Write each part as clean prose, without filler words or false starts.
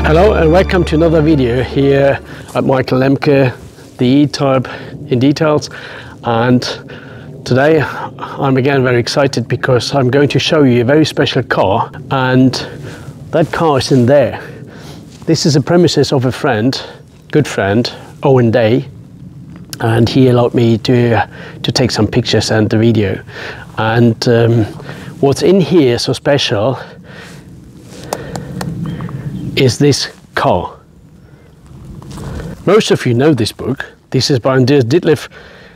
Hello and welcome to another video here at Maikel Lemke, the E-Type in details. And today I'm again very excited because I'm going to show you a very special car, and that car is in there. This is a premises of a friend, good friend, Owen, and he allowed me to take some pictures and the video. And what's in here so special is this car. Most of you know this book. This is by Andreas Ditlev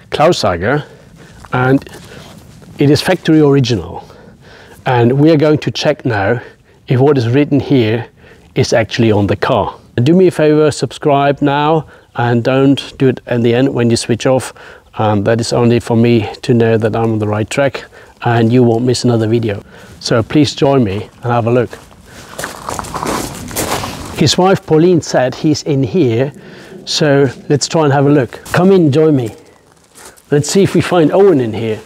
Klausager, and it is factory original. And we are going to check now if what is written here is actually on the car. Do me a favor, subscribe now, and don't do it at the end when you switch off. That is only for me to know that I'm on the right track and you won't miss another video. So please join me and have a look. His wife Pauline said he's in here, so let's try and have a look. Come in, join me. Let's see if we find Owen in here.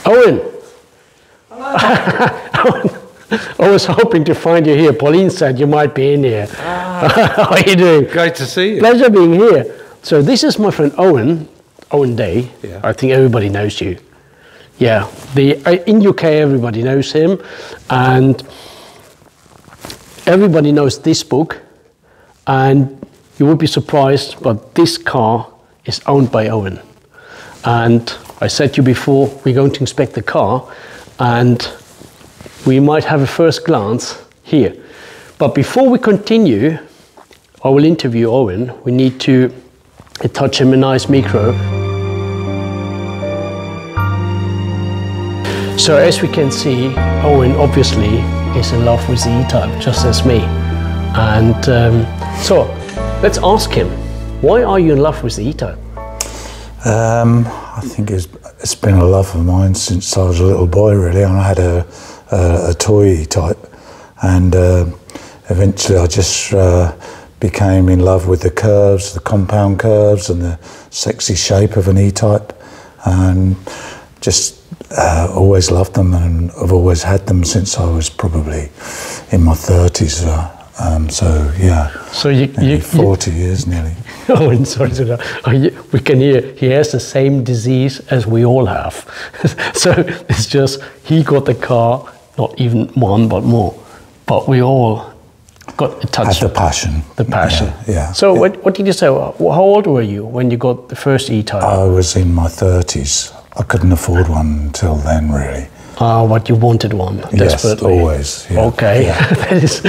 Owen! Owen, I was hoping to find you here. Pauline said you might be in here. How are you doing? Great to see you. Pleasure being here. So this is my friend Owen Day. Yeah. I think everybody knows you. Yeah, in UK everybody knows him, and everybody knows this book, and you would be surprised, but this car is owned by Owen. And I said to you before, we're going to inspect the car, and we might have a first glance here. But before we continue, I will interview Owen. We need to attach him a nice micro. So as we can see, Owen obviously is in love with the E-Type, just as me. And so let's ask him, why are you in love with the E-Type? I think it's been a love of mine since I was a little boy, really. I had a toy E-Type, and eventually I just became in love with the curves, the compound curves, and the sexy shape of an E-Type, and just always loved them, and I've always had them since I was probably in my 30s. So yeah, so you 40 years nearly. Oh, and sorry to we can hear he has the same disease as we all have. So it's just he got the car, not even one but more, but we all got a touch. Had the passion. The passion. Yeah. So what did you say? How old were you when you got the first E-Type? I was in my 30s. I couldn't afford one until then, really. But you wanted one desperately. Yes, always. Yeah. Okay. Yeah. That is.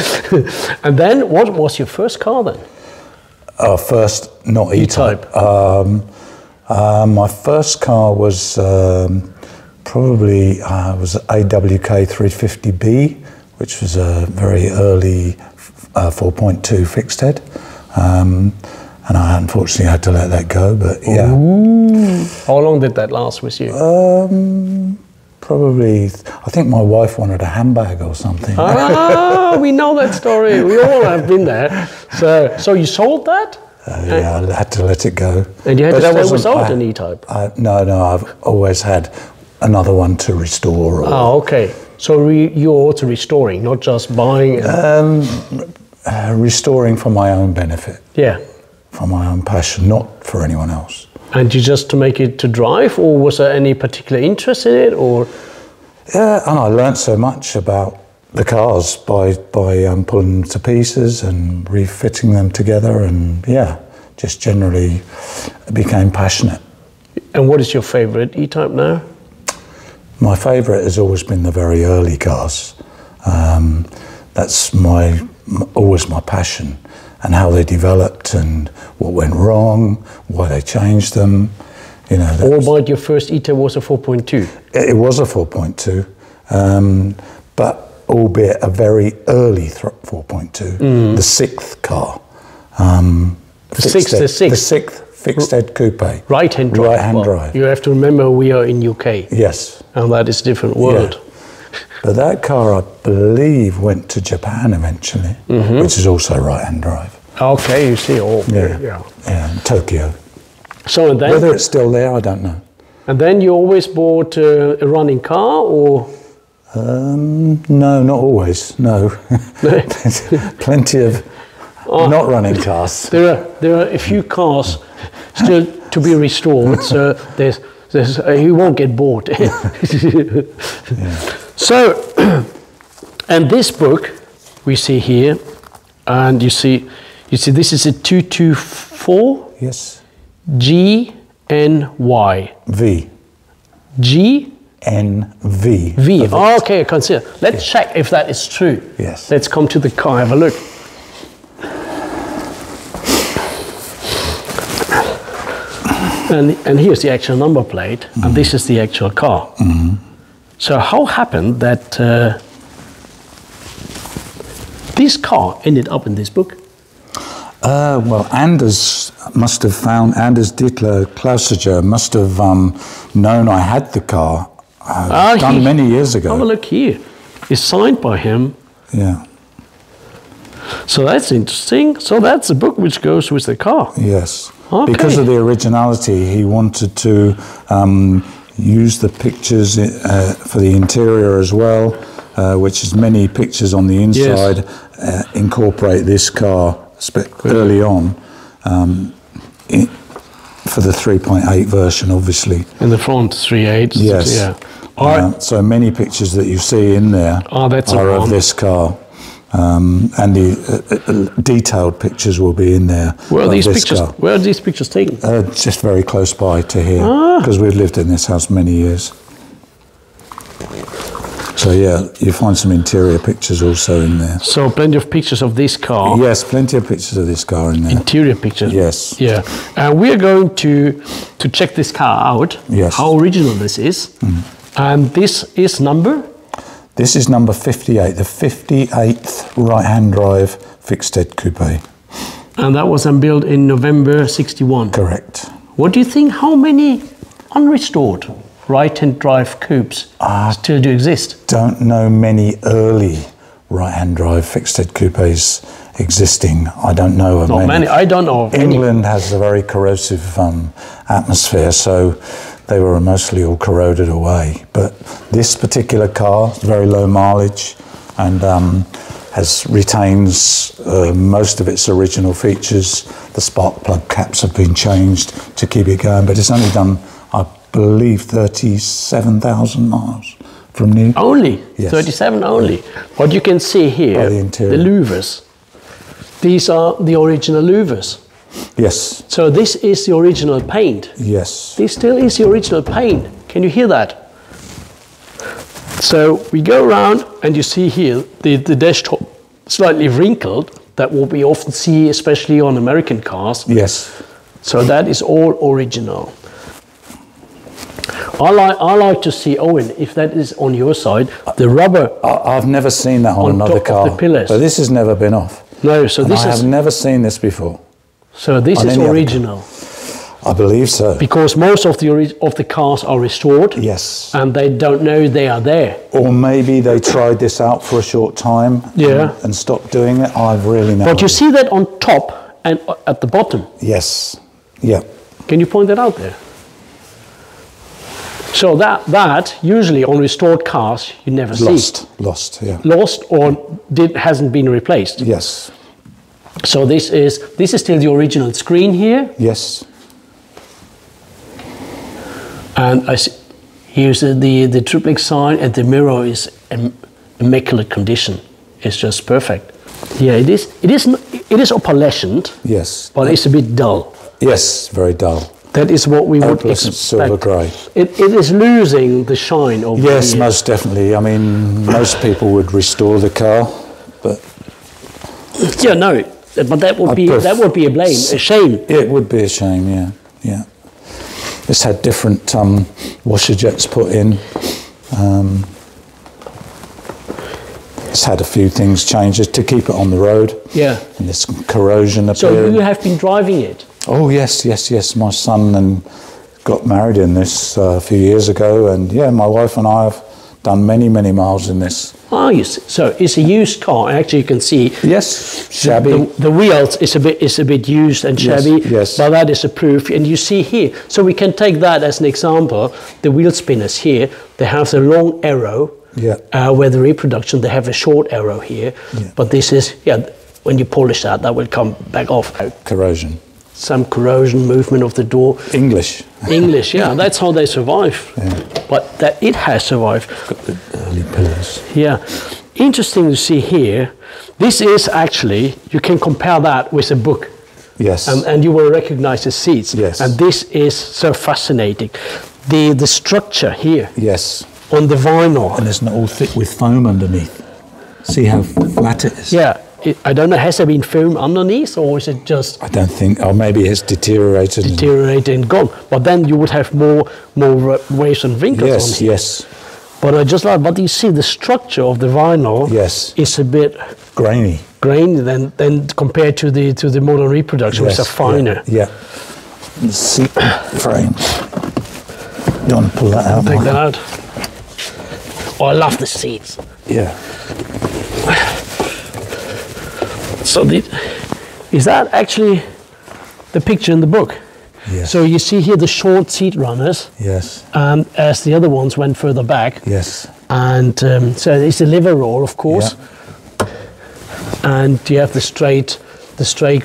And then, what was your first car then? First, not E-Type. My first car was probably was AWK 350B, which was a very early 4.2 fixed head. And I unfortunately had to let that go, but yeah. Ooh. How long did that last with you? Probably, I think my wife wanted a handbag or something. Ah, we know that story. We all have been there. So you sold that? Yeah, I had to let it go. And you had to stay without an E-Type? No, I've always had another one to restore. Oh, okay. So you're also restoring, not just buying? Restoring for my own benefit. Yeah. For my own passion, not for anyone else. And you just to make it to drive, or was there any particular interest in it, or? Yeah, and I learnt so much about the cars by pulling them to pieces and refitting them together, and yeah, just generally became passionate. And what is your favourite E-Type now? My favourite has always been the very early cars. That's always my passion, and how they developed and what went wrong, why they changed them. You know. Albeit your first E-Type was a 4.2. It was a 4.2, but albeit a very early 4.2, the sixth car. The sixth fixed head coupe. Right-hand drive. Right-hand drive. You have to remember we are in UK. Yes. And that is a different world. Yeah. But that car, I believe, went to Japan eventually, which is also right-hand drive. Okay, you see, yeah, Tokyo. So then, whether it's still there, I don't know. And then you always bought a running car, or? No, not always. No, plenty of not running cars. There are a few cars still to be restored, so there's you won't get bored. So, and this book we see here, and you see this is a 224. Yes. GNY. V. GNV. V. Oh, okay, I can see it. Let's check if that is true. Yes. Let's come to the car, have a look. And here's the actual number plate, and this is the actual car. So how happened that this car ended up in this book? Well, Anders Dittler Klausiger must have known I had the car done many years ago. Have a look here. It's signed by him. Yeah. So that's interesting. So that's the book which goes with the car. Yes. Okay. Because of the originality, he wanted to use the pictures for the interior as well, which is many pictures on the inside, incorporate this car early on for the 3.8 version, obviously. In the front, 3.8. Yes. Yeah. So many pictures that you see in there are of this car. And the detailed pictures will be in there. Where are these pictures taken? Just very close by to here, because we've lived in this house many years. So yeah, you find some interior pictures also in there. So plenty of pictures of this car. Yes, plenty of pictures of this car in there. Interior pictures. Yes. Yeah. And we're going to check this car out. Yes. How original this is. And this is number? This is number 58, the 58th right-hand drive fixed head coupe. And that was built in November 61. Correct. What do you think? How many unrestored right-hand drive coupes still do exist? Don't know many early right-hand drive fixed head coupes existing. I don't know of many. I don't know of England has a very corrosive atmosphere, so they were mostly all corroded away. But this particular car is very low mileage and retains most of its original features. The spark plug caps have been changed to keep it going, but it's only done, I believe, 37,000 miles from new. Only? Yes. 37 only. What you can see here, the louvers, these are the original louvers. Yes. So this is the original paint. Yes. This still is the original paint. Can you hear that? So we go around and you see here the desktop slightly wrinkled. That what we often see, especially on American cars. Yes. So that is all original. I like to see, Owen, if that is on your side, the rubber. I've never seen that on another car. The pillars. But this has never been off. No, so this I have never seen this before. So this is original. I believe so. Because most of the cars are restored. Yes. And they don't know they are there. Or maybe they tried this out for a short time and stopped doing it. I've really never. But you see that on top and at the bottom. Yes. Yeah. Can you point that out there? So that usually on restored cars you never see. Lost, yeah. Lost or hasn't been replaced. Yes. So this is still the original screen here. Yes. And here's the triplex sign, and the mirror is immaculate condition. It's just perfect. Yeah, it is opalescent. Yes. But it's a bit dull. Yes, very dull. That is what we would expect. Silver grey. It is losing the shine of. Yes, most definitely. I mean, most people would restore the car, but. Yeah, no, but that would be a shame. It would be a shame. Yeah, yeah. It's had different washer jets put in. It's had a few things changed to keep it on the road. Yeah. And this corrosion appearing. So you have been driving it? Oh yes. My son got married in this a few years ago, and yeah, my wife and I have done many miles in this. Oh, yes. So it's a used car. Actually, you can see. Yes, shabby. The wheels is a bit used and shabby. Yes. But that is a proof, and you see here. So we can take that as an example. The wheel spinners here, they have the long arrow where the reproduction, they have a short arrow here, but this is, when you polish that will come back off. Corrosion. Some corrosion, movement of the door. English, yeah, that's how they survive. But that it has survived. Got the early pillars. Yeah, interesting to see here. This is actually, you can compare that with a book. Yes. And you will recognize the seats. Yes. And this is so fascinating. The structure here. Yes. On the vinyl. And it's not all thick with foam underneath. See how flat it is? Yeah. I don't know, has there been foam underneath, or is it just... I don't think, or maybe it's deteriorated. Deteriorated and gone. But then you would have more waves and wrinkles on here. Yes. But I just like, but you see the structure of the vinyl is a bit... Grainy than compared to the modern reproduction, which are finer. Yeah. The seat frames. You want to pull that out? Take that out. Oh, I love the seats. Yeah. So is that actually the picture in the book? Yes. So you see here the short seat runners. Yes. As the other ones went further back. Yes. And so it's a liver roll, of course. Yeah. And you have the straight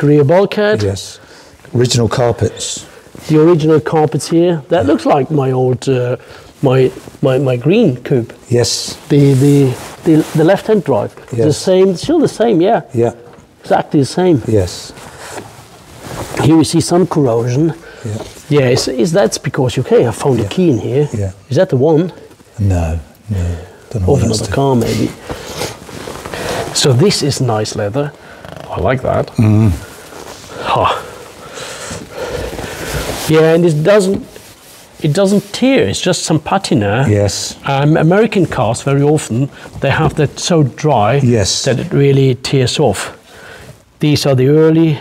rear bulkhead. Yes. Original carpets. The original carpets here. That looks like my old my green coupe. Yes. The left-hand drive. Yes. The same, still the same, yeah. Yeah. Exactly the same. Yes. Here we see some corrosion. Yeah. Yeah, that's because I found a key in here. Yeah. Is that the one? No. Don't know. Of another car, maybe. So this is nice leather. I like that. Mm. Huh. Yeah, and it doesn't tear. It's just some patina. Yes. American cars very often they have that so dry that it really tears off. These are the early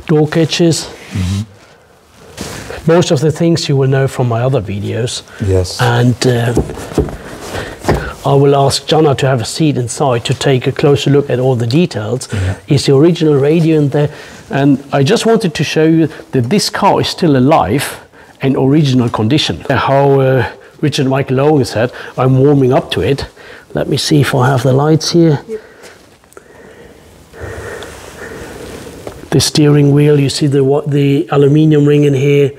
door catches. Mm-hmm. Most of the things you will know from my other videos. Yes. And I will ask Jana to have a seat inside to take a closer look at all the details. Yeah. Is the original radio in there? And I just wanted to show you that this car is still alive and original condition. How Richard Maikel Lemke said, I'm warming up to it. Let me see if I have the lights here. Yep. The steering wheel, you see the aluminium ring in here.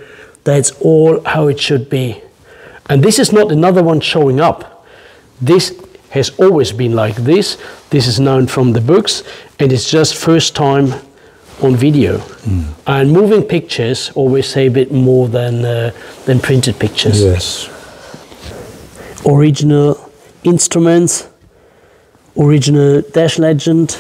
That's all how it should be. And this is not another one showing up. This has always been like this. This is known from the books, and it's just first time on video. Mm. And moving pictures always say a bit more than printed pictures. Yes. Original instruments, original dash legend.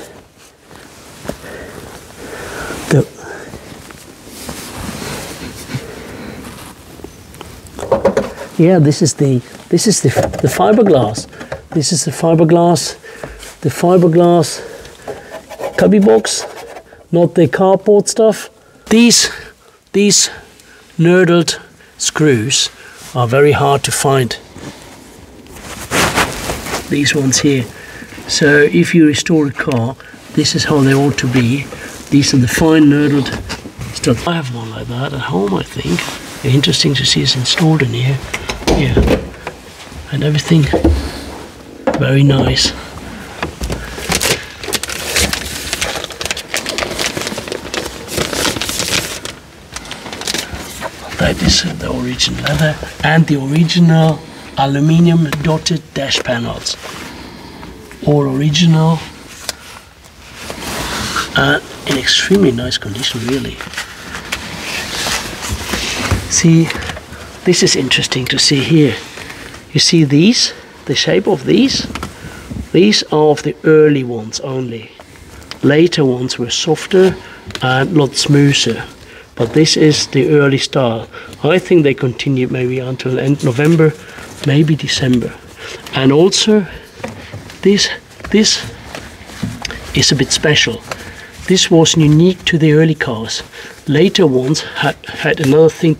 Yeah, this is the fiberglass. This is the fiberglass cubby box, not the cardboard stuff. These nurdled screws are very hard to find. These ones here. So if you restore a car, this is how they ought to be. These are the fine nurdled stuff. I have one like that at home, I think. Interesting to see it's installed in here. Yeah, and everything very nice. That is the original leather and the original aluminium dotted dash panels. All original and in extremely nice condition, really. See, this is interesting to see here. You see these, the shape of these? These are of the early ones only. Later ones were softer and a lot smoother. But this is the early style. I think they continued maybe until end November, maybe December. And also, this is a bit special. This was unique to the early cars. Later ones had another thing.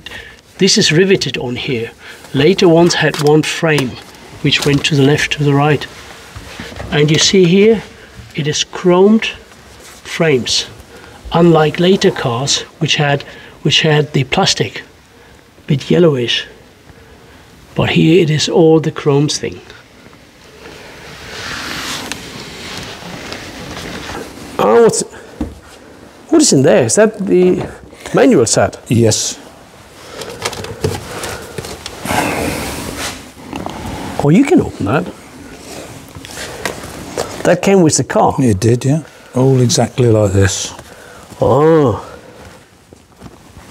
This is riveted on here. Later ones had one frame, which went to the left, to the right. And you see here, it is chromed frames. Unlike later cars, which had the plastic, a bit yellowish. But here it is all the chromes thing. Oh, what is in there? Is that the manual set? Yes. Oh, you can open that. That came with the car. It did, yeah. All exactly like this. Oh.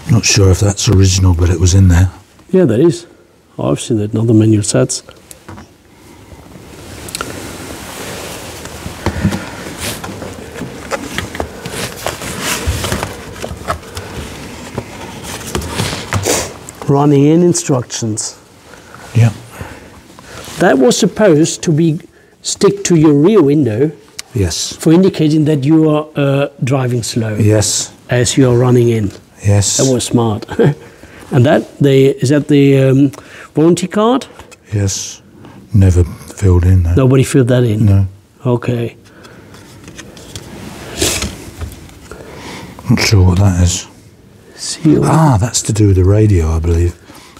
Not sure if that's original, but it was in there. Yeah, that is. I've seen that in other manual sets. Running in instructions. Yeah. That was supposed to be stick to your rear window. Yes. For indicating that you are driving slow. Yes. As you are running in. Yes. That was smart. And is that the warranty card? Yes. Never filled in that. Nobody filled that in? No. Okay. Not sure what that is. Seal. Ah, that's to do with the radio, I believe.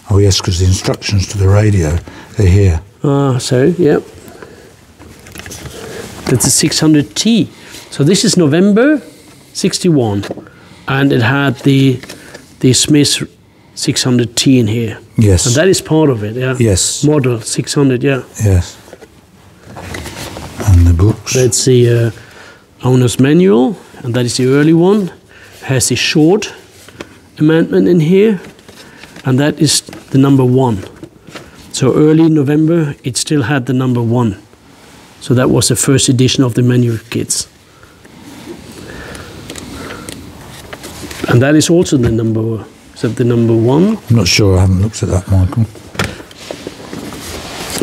Oh yes, because the instructions to the radio are here. Ah, so, yeah. That's a 600T. So this is November 61. And it had the Smith 600T in here. Yes. And that is part of it, yeah? Yes. Model 600, yeah. Yes. And the books. That's the owner's manual, and that is the early one. Has the short amendment in here, and that is the number 1. So early November, it still had the number 1. So that was the first edition of the manual kits. And that is also the number, is that the number 1? I'm not sure, I haven't looked at that, Michael.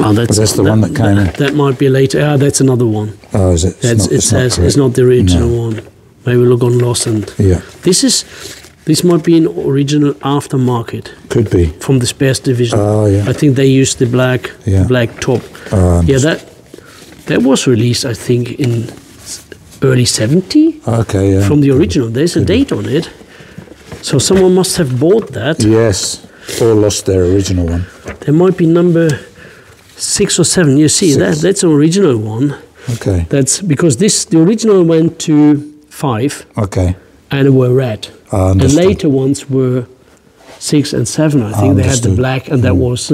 Oh, that's the one that came in. That might be later. Ah, that's another one. Oh, is it? It's not the original one. Maybe look on Lost and yeah. This might be an original aftermarket. Could be from the spares division. Oh yeah. I think they used the black top. Yeah, that was released I think in early 70. Okay, yeah. From the original. There's a date on it. So someone must have bought that. Yes. Or lost their original one. There might be number 6 or 7. You see, that's an original one. Okay. That's because the original went to 5. Okay. And they were red. And later ones were 6 and 7. I think they had the black, and that was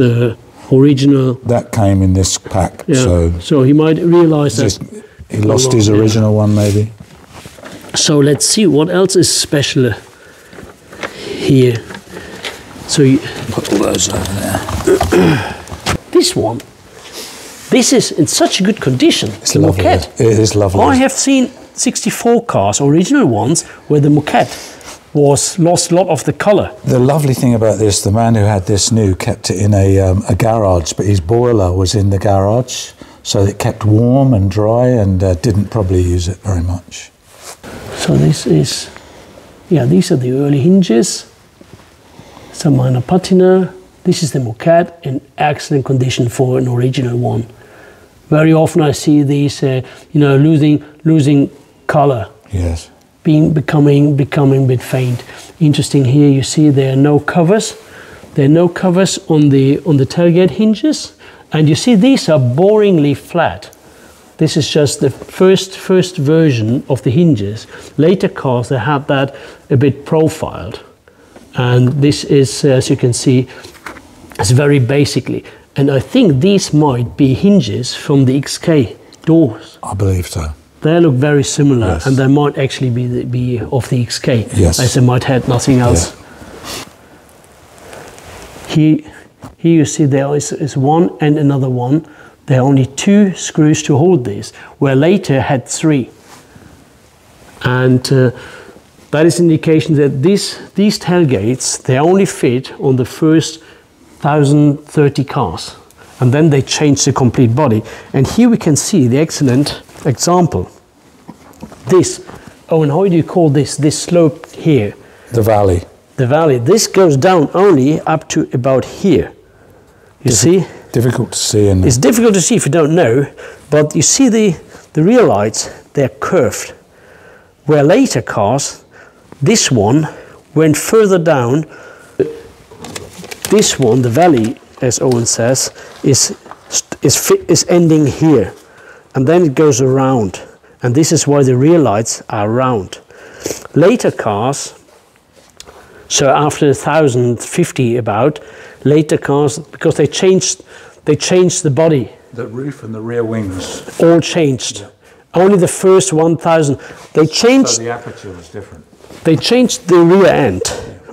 original. That came in this pack. Yeah. So he might realize that he lost his original one, maybe. So let's see what else is special here. So you put all those over there. This one. This is in such a good condition. It's lovely. It is lovely. I have seen 64 cars, original ones, where the moquette lost a lot of the colour. The lovely thing about this, the man who had this new kept it in a garage, but his boiler was in the garage, so it kept warm and dry, and didn't probably use it very much. So this is, these are the early hinges, some minor patina. This is the moquette in excellent condition for an original one. Very often I see these, losing color. Yes. Becoming a bit faint. Interesting here, you see there are no covers. There are no covers on the tailgate hinges, and you see these are boringly flat. This is just the first version of the hinges. Later cars they had that a bit profiled, and this is, as you can see, it's very basically. And I think these might be hinges from the XK doors. I believe so. They look very similar, yes. And they might actually be of the XK, yes. As they might have nothing else. Yeah. Here you see there is one and another one. There are only 2 screws to hold this, where later had 3. And that is indication that these tailgates, they only fit on the first 1,030 cars. And then they change the complete body. And here we can see the excellent example. This, Owen, how do you call this slope here? The valley. The valley. This goes down only up to about here. You see? Difficult to see. It's difficult to see if you don't know, but you see the rear lights, they're curved. Where later cars, this one went further down. This one, the valley, as Owen says, is ending here, and then it goes around, and this is why the rear lights are round. Later cars, so after 1050 about, later cars, because they changed the body. The roof and the rear wings. All changed. Yeah. Only the first 1000. They changed. So the aperture was different. They changed the rear end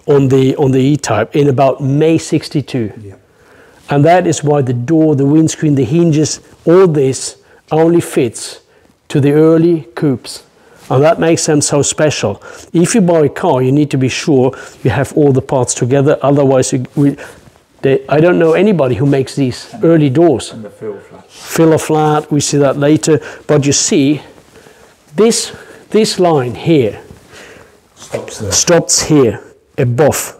on the E-Type in about May 62. Yeah. And that is why the door, the windscreen, the hinges, all this only fits to the early coupes. And that makes them so special. If you buy a car, you need to be sure you have all the parts together. Otherwise, I don't know anybody who makes these early doors. And the filler flat. Filler flat, we see that later. But you see, this line here stops here above.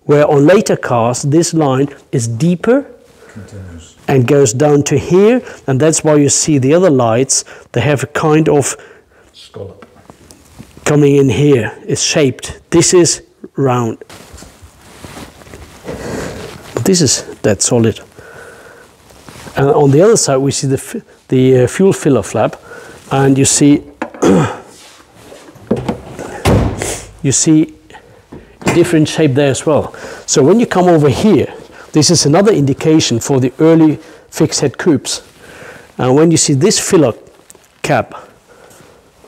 Where on later cars, this line is deeper. Continues. And goes down to here. And that's why you see the other lights, they have a kind of scallop coming in here. It's shaped. This is round. This is dead solid. And on the other side we see the fuel filler flap, and you see a different shape there as well. So when you come over here, this is another indication for the early fixed head coupes. And when you see this filler cap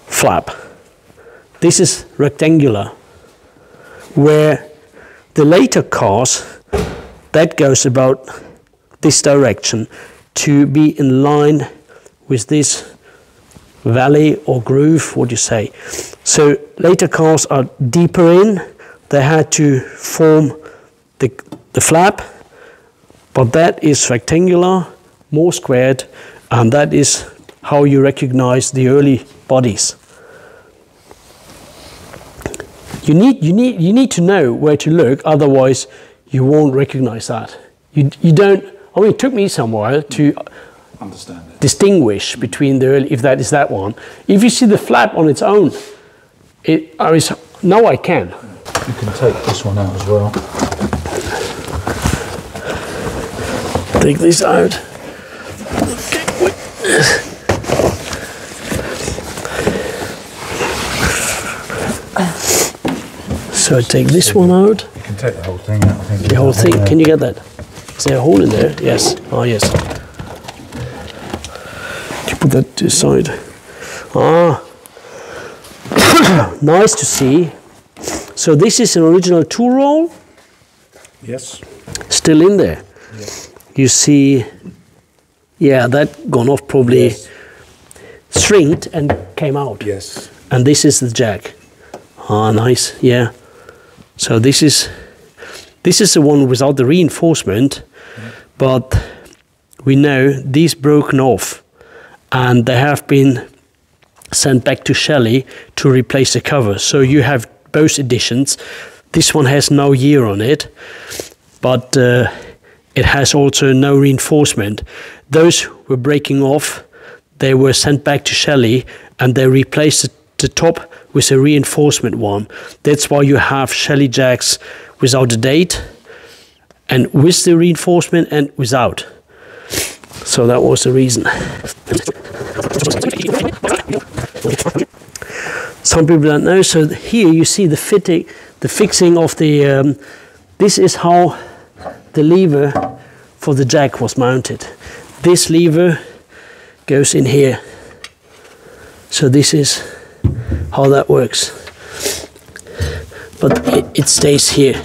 flap, this is rectangular, where the later cars, that goes about this direction to be in line with this valley or groove, what do you say. So later cars are deeper in, they had to form the flap, but that is rectangular, more squared, and that is how you recognize the early bodies. You need to know where to look, otherwise you won't recognize that. You don't. I mean, it took me some while to understand it. Distinguish between the early, if that is that one. If you see the flap on its own, now I can. You can take this one out as well. Take this out. So I take this one out. You can take the whole thing out, I think. The whole thing, can you get that? Is there a hole in there? Yes. Oh, yes. You put that to the side. Ah. Nice to see. So this is an original tool roll? Yes. Still in there? Yes. You see, yeah, that gone off, probably yes. Shrinked and came out. Yes. And this is the jack. Ah, nice, yeah. So this is the one without the reinforcement, but we know these broken off and they have been sent back to Shelley to replace the cover. So you have both editions. This one has no year on it, but it has also no reinforcement. Those were breaking off, they were sent back to Shelley and they replaced the top with a reinforcement one. That's why you have Shelley jacks without a date and with the reinforcement and without. So that was the reason. Some people don't know. So here you see the fixing of the, this is how the lever for the jack was mounted. This lever goes in here. So this is how that works. But it stays here.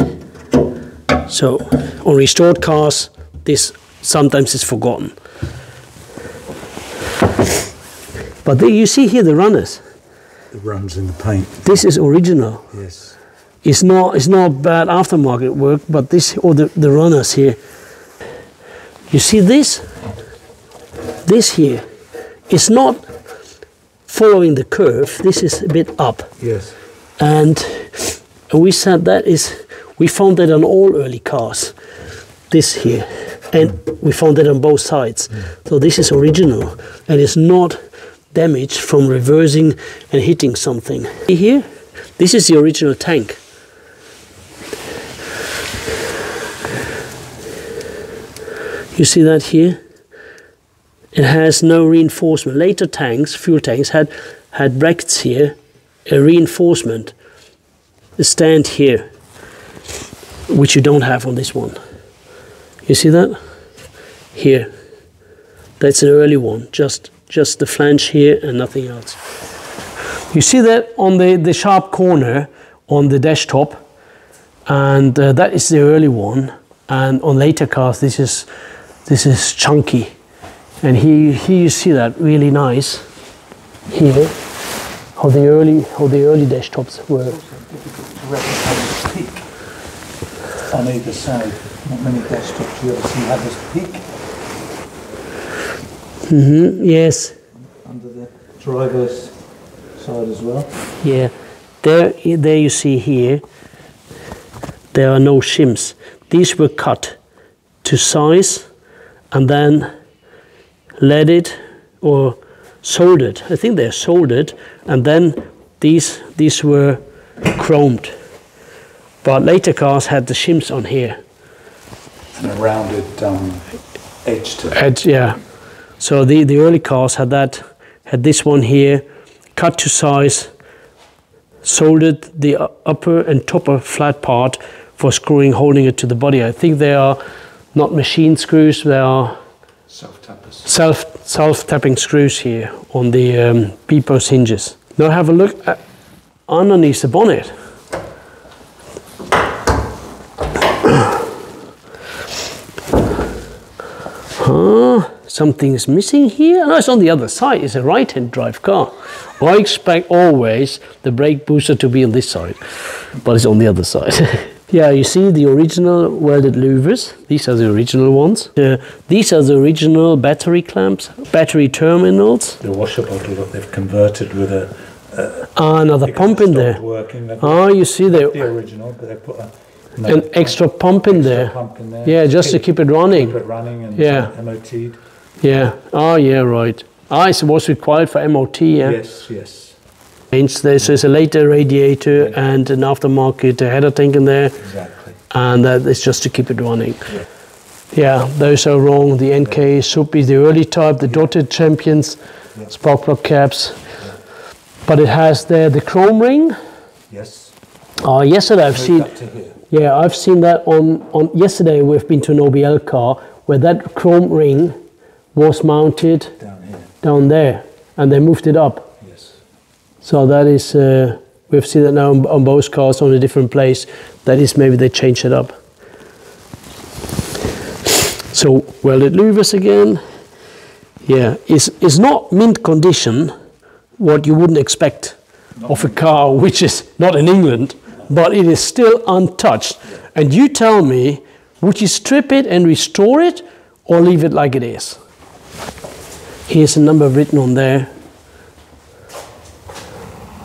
So on restored cars, this sometimes is forgotten. But there you see here the runners. The runs in the paint. This is original. Yes. It's not bad aftermarket work, but this, or the runners here. You see this? This here, it's not following the curve. This is a bit up. Yes. And we said we found that on all early cars. This here, and we found that on both sides. So this is original, and it's not damaged from reversing and hitting something. Here, this is the original tank. You see that here? It has no reinforcement. Later tanks, fuel tanks, had brackets here, a reinforcement, a stand here, which you don't have on this one. You see that? Here. That's an early one, just the flange here and nothing else. You see that on the sharp corner on the desktop, and that is the early one. And on later cars, this is chunky. And here you see that really nice. Here, how the early desktops were. To replicate the peak on either side. Not many desktops you ever see have this peak. Yes. Under the driver's side as well. Yeah. There you see here, there are no shims. These were cut to size and then leaded or soldered. I think they're soldered, and then these were chromed. But later cars had the shims on here. And a rounded edge to it. Edge, yeah. So the early cars had this one here, cut to size, soldered the upper and topper flat part for screwing, holding it to the body. I think they are not machine screws, they are self-tapping screws here on the B-post hinges. Now have a look at underneath the bonnet. Something is missing here. No, it's on the other side. It's a right-hand drive car. I expect always the brake booster to be on this side, but it's on the other side. Yeah, you see the original welded louvers. These are the original ones. These are the original battery clamps, battery terminals. The washer bottle that they've converted with another pump in there. You see the original, but they put an extra pump in there. Yeah, just to keep it running. Keep it running and MOT'd. Yeah. Oh, yeah, right. It was required for MOT, yeah? Yes. There's a later radiator and an aftermarket header tank in there. Exactly. And that is just to keep it running. Yeah, those are wrong. The NK SUP is the early type, the dotted champions, spark plug caps. But it has there the chrome ring. Yes. Yesterday I've seen. Yeah, I've seen that on yesterday. We've been to an OBL car where that chrome ring was mounted down there, and they moved it up. Yes. So that is, we've seen that now on both cars on a different place. That is, maybe they changed it up. So welded louvers again. Yeah, it's not mint condition, what you wouldn't expect of a car which is not in England, but it is still untouched. And you tell me, would you strip it and restore it, or leave it like it is? Here's a number written on there.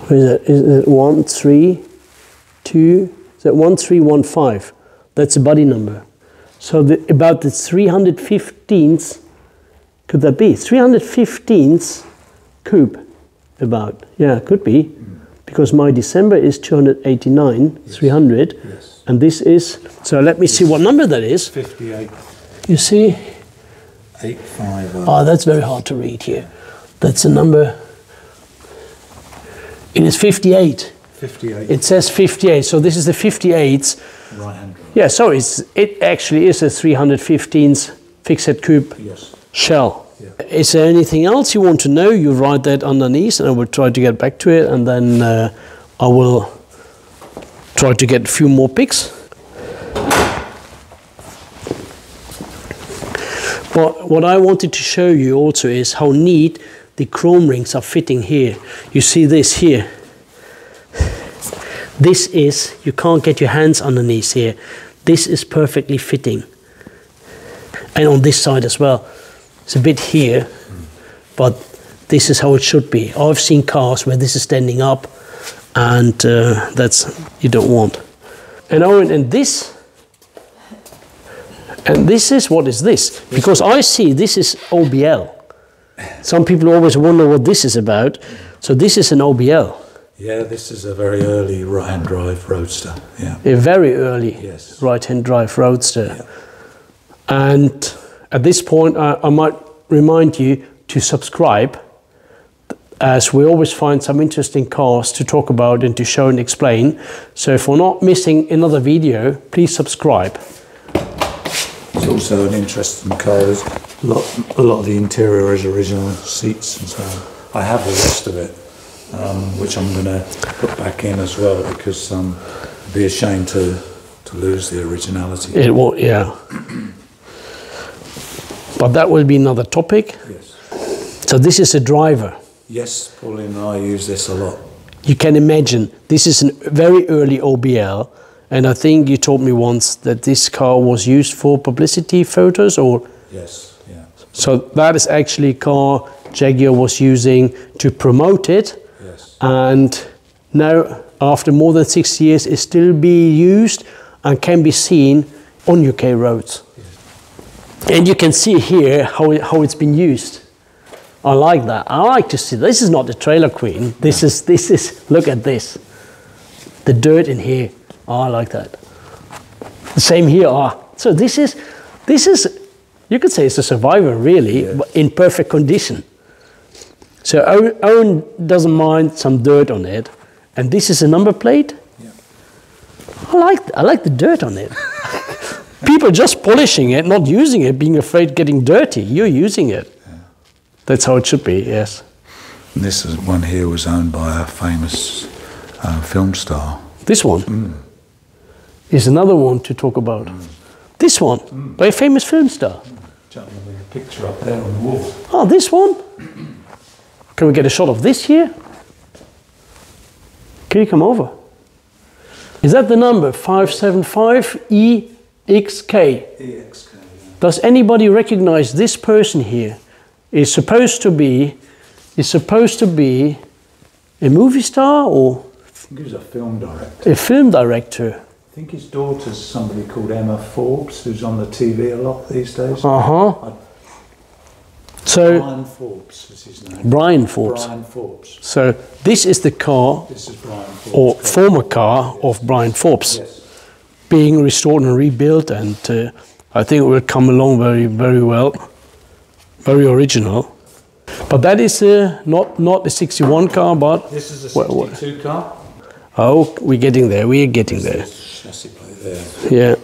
What is it? Is it 132? Is that 1315? That's a body number. So about the 315th, could that be? 315th coupe, about. Yeah, could be. Because my December is 289, 300. Yes. And this is, so let me see what number that is. 58. You see? 850. Oh, that's very hard to read here. That's a number. It is 58. 58. It says 58, so this is the 58th. Right-hand drive. Yeah, so it actually is a 315th fixed head coupe shell. Yeah. Is there anything else you want to know? You write that underneath, and I will try to get back to it, and then I will try to get a few more pics. But what I wanted to show you also is how neat the chrome rings are fitting here. You see this here. This is, you can't get your hands underneath here. This is perfectly fitting. And on this side as well. It's a bit here, but this is how it should be. I've seen cars where this is standing up, and that's, you don't want. And Owen, and this is, what is this? Because I see this is OBL. Some people always wonder what this is about. So this is an OBL. Yeah, this is a very early right-hand drive roadster. Yeah. A very early right-hand drive roadster. Yeah. And at this point, I might remind you to subscribe, as we always find some interesting cars to talk about and to show and explain. So if we're not missing another video, please subscribe. It's also an interesting car. There's a lot of the interior is original seats and so on. I have the rest of it, which I'm going to put back in as well, because it'd be a shame to lose the originality. It will, yeah. But that will be another topic. Yes. So this is a driver. Yes, Pauline and I use this a lot. You can imagine, this is a very early OBL, and I think you told me once that this car was used for publicity photos, or? Yes, yeah. So that is actually a car Jaguar was using to promote it. Yes. And now, after more than 6 years, it's still being used and can be seen on UK roads. Yes. And you can see here how it's been used. I like that. I like to see, this is not the trailer queen. This is, look at this. The dirt in here. Oh, I like that. The same here. So this is, you could say it's a survivor really, yes, but in perfect condition. So Owen doesn't mind some dirt on it. And this is a number plate. Yeah. I like the dirt on it. People just polishing it, not using it, being afraid getting dirty. You're using it. Yeah. That's how it should be, yes. And this one here was owned by a famous film star. This one is another one to talk about. This one, by a famous film star. Gentleman with a picture up there on the wall. Oh, this one? Can we get a shot of this here? Can you come over? Is that the number? 575EXK? EXK, yeah. Does anybody recognize this person here? Is supposed to be a movie star, or? I think he was a film director. A film director. I think his daughter's somebody called Emma Forbes, who's on the TV a lot these days. So Brian Forbes is his name. Brian Forbes. Brian Forbes. So this is the car, This is Brian Forbes. or former car of Brian Forbes, Yes. being restored and rebuilt, and I think it will come along very, very well. Very original. But that is not a 61 car, but... This is a 62 car. Oh, we're getting there, we're getting there. Chassis plate there. Yeah.